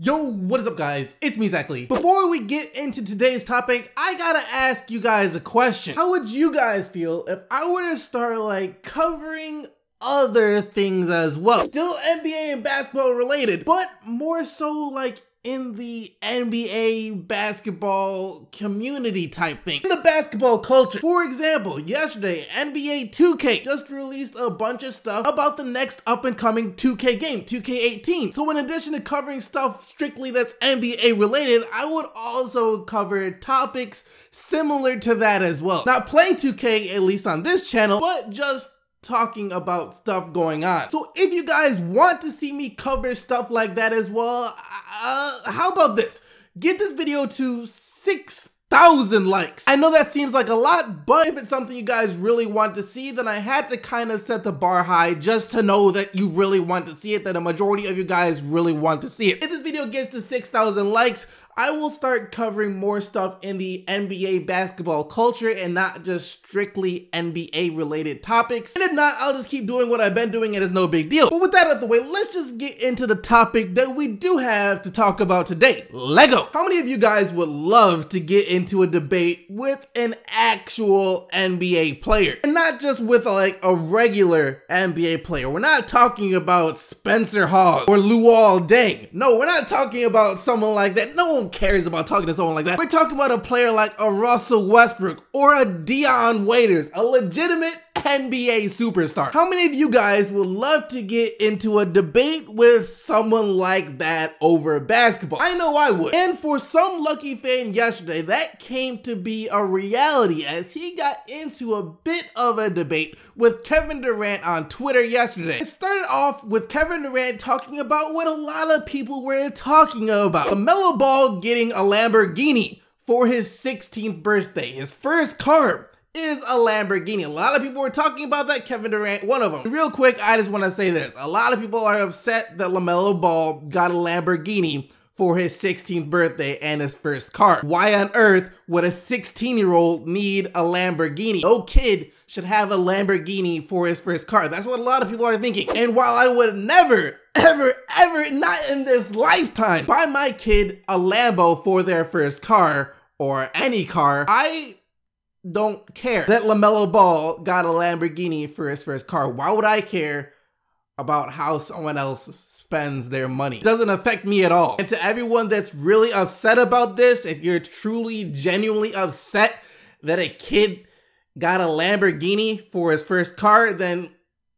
Yo, what is up guys? It's me, Exactly. Before we get into today's topic, I gotta ask you guys a question. How would you guys feel if I were to start covering other things as well? Still NBA and basketball related, but more so in the NBA basketball community type thing. In the basketball culture. For example, yesterday, NBA 2K just released a bunch of stuff about the next up and coming 2K game, 2K18. So in addition to covering stuff strictly that's NBA related, I would also cover topics similar to that as well. Not playing 2K, at least on this channel, but just talking about stuff going on. So if you guys want to see me cover stuff like that as well, how about this? Get this video to 6,000 likes. I know that seems like a lot, but if it's something you guys really want to see, then I had to kind of set the bar high just to know that you really want to see it, that a majority of you guys really want to see it. If this video gets to 6,000 likes, I will start covering more stuff in the NBA basketball culture and not just strictly NBA related topics. And if not, I'll just keep doing what I've been doing and it's no big deal. But with that out of the way, let's just get into the topic that we do have to talk about today, Lego. How many of you guys would love to get into a debate with an actual NBA player? And not just with a regular NBA player. We're not talking about Spencer Hawes or Luol Deng. No, we're not talking about someone like that. No one cares about talking to someone like that. We're talking about a player like a Russell Westbrook or a Dion Waiters, a legitimate NBA superstar. How many of you guys would love to get into a debate with someone like that over basketball? I know I would. And for some lucky fan yesterday, that came to be a reality as he got into a bit of a debate with Kevin Durant on Twitter yesterday. It started off with Kevin Durant talking about what a lot of people were talking about. LaMelo Ball getting a Lamborghini for his 16th birthday. His first car is a Lamborghini. A lot of people were talking about that, Kevin Durant, one of them. Real quick, I just want to say this. A lot of people are upset that LaMelo Ball got a Lamborghini for his 16th birthday and his first car. Why on earth would a 16-year-old need a Lamborghini? No kid should have a Lamborghini for his first car. That's what a lot of people are thinking. And while I would never, ever, not in this lifetime, buy my kid a Lambo for their first car or any car, I don't care that LaMelo Ball got a Lamborghini for his first car. Why would I care about how someone else spends their money? It doesn't affect me at all. And to everyone that's really upset about this, if you're truly, genuinely upset that a kid got a Lamborghini for his first car, then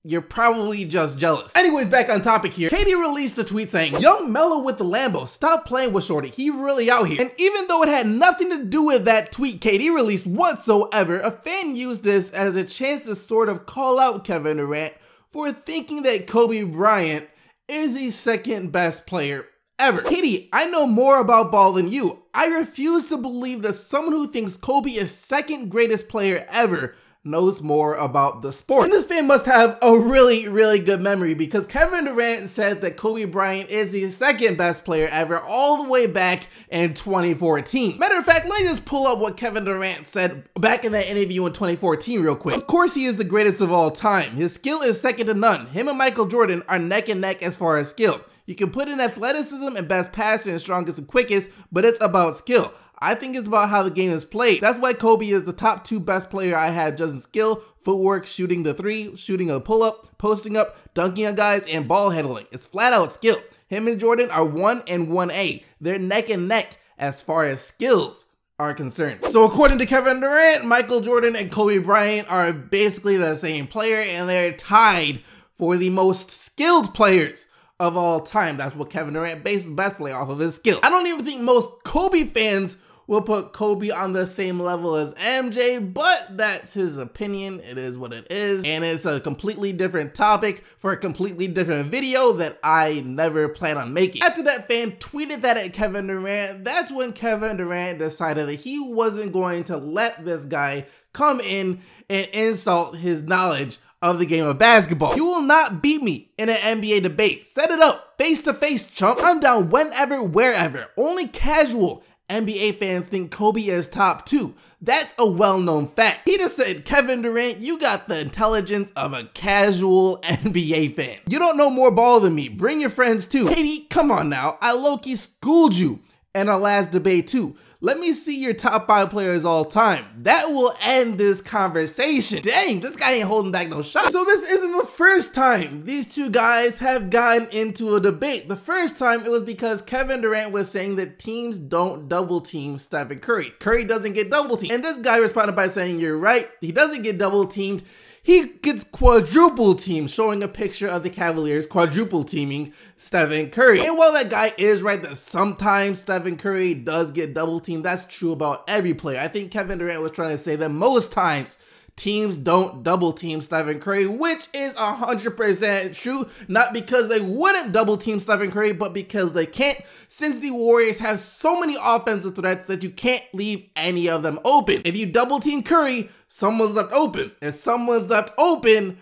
you're probably just jealous. Anyways, back on topic here. KD released a tweet saying, "Young Melo with the Lambo, stop playing with Shorty. He really out here." And even though it had nothing to do with that tweet KD released whatsoever, a fan used this as a chance to sort of call out Kevin Durant for thinking that Kobe Bryant is the second best player ever. KD, I know more about ball than you. I refuse to believe that someone who thinks Kobe is second greatest player ever knows more about the sport. And this fan must have a really good memory because Kevin Durant said that Kobe Bryant is the second best player ever all the way back in 2014. Matter of fact, let me just pull up what Kevin Durant said back in that interview in 2014 real quick. Of course he is the greatest of all time. His skill is second to none. Him and Michael Jordan are neck and neck as far as skill. You can put in athleticism and best passer and strongest and quickest, but it's about skill. I think it's about how the game is played. That's why Kobe is the top 2 best player I have just in skill, footwork, shooting the 3, shooting a pull-up, posting up, dunking on guys, and ball handling. It's flat out skill. Him and Jordan are 1 and 1A. They're neck and neck as far as skills are concerned. So according to Kevin Durant, Michael Jordan and Kobe Bryant are basically the same player and they're tied for the most skilled players of all time. That's what Kevin Durant bases best player off of his skill. I don't even think most Kobe fans will put Kobe on the same level as MJ, but that's his opinion. It is what it is. And it's a completely different topic for a completely different video that I never plan on making. After that fan tweeted that at Kevin Durant, that's when Kevin Durant decided that he wasn't going to let this guy come in and insult his knowledge of the game of basketball. You will not beat me in an NBA debate. Set it up face to face, chump. I'm down whenever, wherever. Only casual NBA fans think Kobe is top 2. That's a well-known fact. He just said, Kevin Durant, you got the intelligence of a casual NBA fan. You don't know more ball than me. Bring your friends too. Katie, come on now. I low-key schooled you in our last debate too. Let me see your top 5 players all time. That will end this conversation. Dang, this guy ain't holding back no shot. So this isn't the first time these two guys have gotten into a debate. The first time it was because Kevin Durant was saying that teams don't double team Stephen Curry. Curry doesn't get double teamed. And this guy responded by saying, you're right, he doesn't get double teamed. He gets quadruple teamed, showing a picture of the Cavaliers quadruple teaming Stephen Curry. And while that guy is right that sometimes Stephen Curry does get double teamed, that's true about every player. I think Kevin Durant was trying to say that most times teams don't double team Stephen Curry, which is 100% true. Not because they wouldn't double team Stephen Curry, but because they can't, since the Warriors have so many offensive threats that you can't leave any of them open. If you double team Curry, someone's left open. If someone's left open,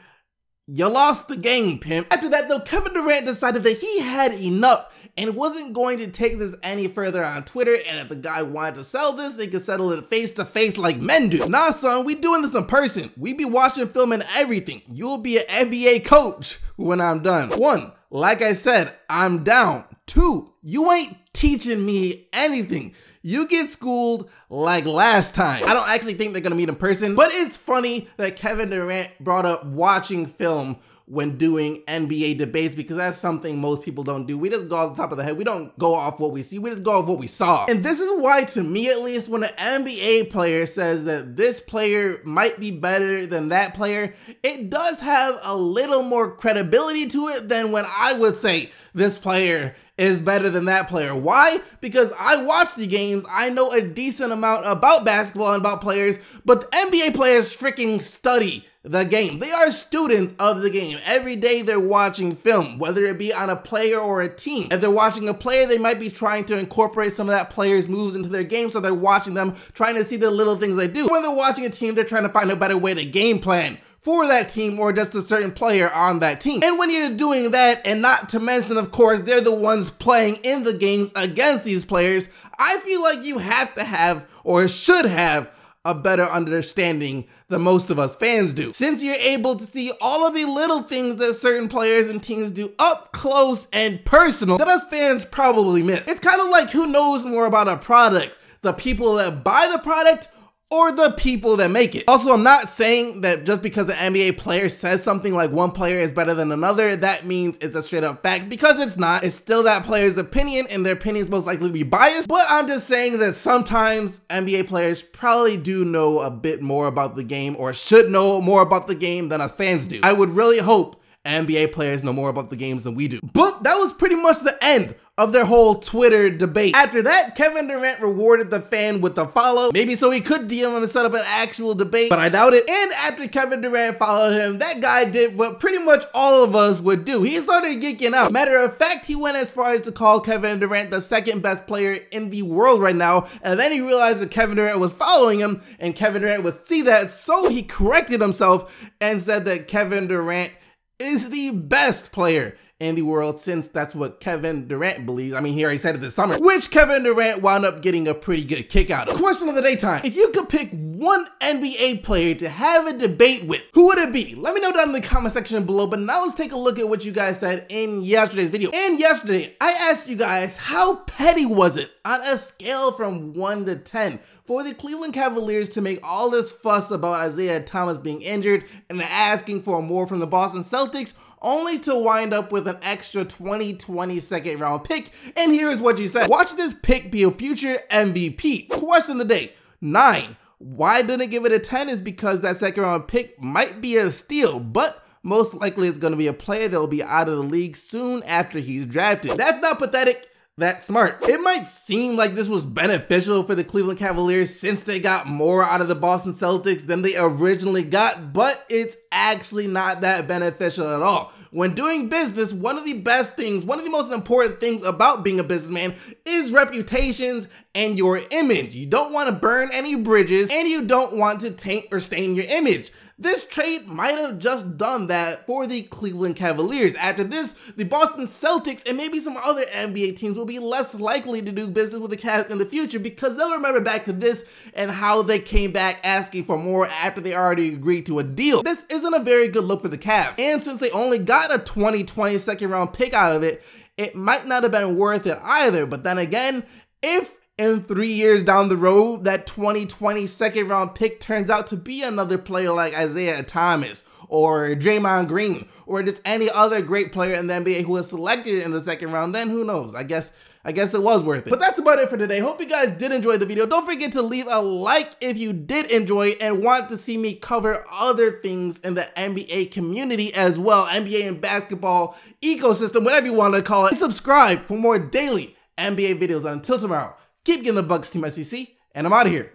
you lost the game, pimp. After that though, Kevin Durant decided that he had enough and wasn't going to take this any further on Twitter, and if the guy wanted to settle this, they could settle it face to face like men do. Nah son, we doing this in person. We be watching film and everything. You'll be an NBA coach when I'm done. 1, like I said, I'm down. 2, you ain't teaching me anything. You get schooled like last time. I don't actually think they're gonna meet in person, but it's funny that Kevin Durant brought up watching film when doing NBA debates, because that's something most people don't do. We just go off the top of the head. We don't go off what we see. We just go off what we saw. And this is why, to me at least, when an NBA player says that this player might be better than that player, it does have a little more credibility to it than when I would say this player is better than that player. Why? Because I watch the games, I know a decent amount about basketball and about players, but the NBA players freaking study the game. They are students of the game. Every day they're watching film, whether it be on a player or a team. If they're watching a player, they might be trying to incorporate some of that player's moves into their game, so they're watching them, trying to see the little things they do. When they're watching a team, they're trying to find a better way to game plan for that team or just a certain player on that team. And when you're doing that, and not to mention, of course, they're the ones playing in the games against these players, I feel like you have to have, or should have, a better understanding than most of us fans do. Since you're able to see all of the little things that certain players and teams do up close and personal that us fans probably miss. It's kind of like, who knows more about a product? The people that buy the product or the people that make it. Also, I'm not saying that just because an NBA player says something like one player is better than another, that means it's a straight up fact, because it's not. It's still that player's opinion, and their opinion is most likely to be biased. But I'm just saying that sometimes NBA players probably do know a bit more about the game, or should know more about the game, than us fans do. I would really hope NBA players know more about the games than we do. But that was pretty much the end of their whole Twitter debate. After that, Kevin Durant rewarded the fan with a follow, maybe so he could DM him and set up an actual debate, but I doubt it. And after Kevin Durant followed him, that guy did what pretty much all of us would do. He started geeking out. Matter of fact, he went as far as to call Kevin Durant the second best player in the world right now, and then he realized that Kevin Durant was following him, and Kevin Durant would see that, so he corrected himself and said that Kevin Durant is the best player in the world, since that's what Kevin Durant believes. I mean, he already said it this summer, which Kevin Durant wound up getting a pretty good kick out of. Question of the day time. If you could pick one NBA player to have a debate with, who would it be? Let me know down in the comment section below, but now let's take a look at what you guys said in yesterday's video. And yesterday, I asked you guys, how petty was it on a scale from 1 to 10 for the Cleveland Cavaliers to make all this fuss about Isaiah Thomas being injured and asking for more from the Boston Celtics, only to wind up with an extra 2020 second round pick? And here's what you said. Watch this pick be a future MVP. Question of the day, 9. Why didn't give it a 10 is because that second round pick might be a steal, but most likely it's going to be a player that will be out of the league soon after he's drafted. That's not pathetic. That's smart. It might seem like this was beneficial for the Cleveland Cavaliers since they got more out of the Boston Celtics than they originally got, but it's actually not that beneficial at all. When doing business, one of the best things, one of the most important things about being a businessman is reputations and your image. You don't want to burn any bridges, and you don't want to taint or stain your image. this trade might have just done that for the Cleveland Cavaliers. After this, the Boston Celtics and maybe some other NBA teams will be less likely to do business with the Cavs in the future because they'll remember back to this and how they came back asking for more after they already agreed to a deal. This isn't a very good look for the Cavs, and since they only got a 2020 second round pick out of it, it might not have been worth it either. But then again, if in 3 years down the road, that 2020 second round pick turns out to be another player like Isaiah Thomas or Draymond Green or just any other great player in the NBA who was selected in the second round, then who knows? I guess it was worth it. But that's about it for today. Hope you guys did enjoy the video. Don't forget to leave a like if you did enjoy it and want to see me cover other things in the NBA community as well. NBA and basketball ecosystem, whatever you want to call it. And subscribe for more daily NBA videos. Until tomorrow, keep getting the Bucks, Team SEC, and I'm out of here.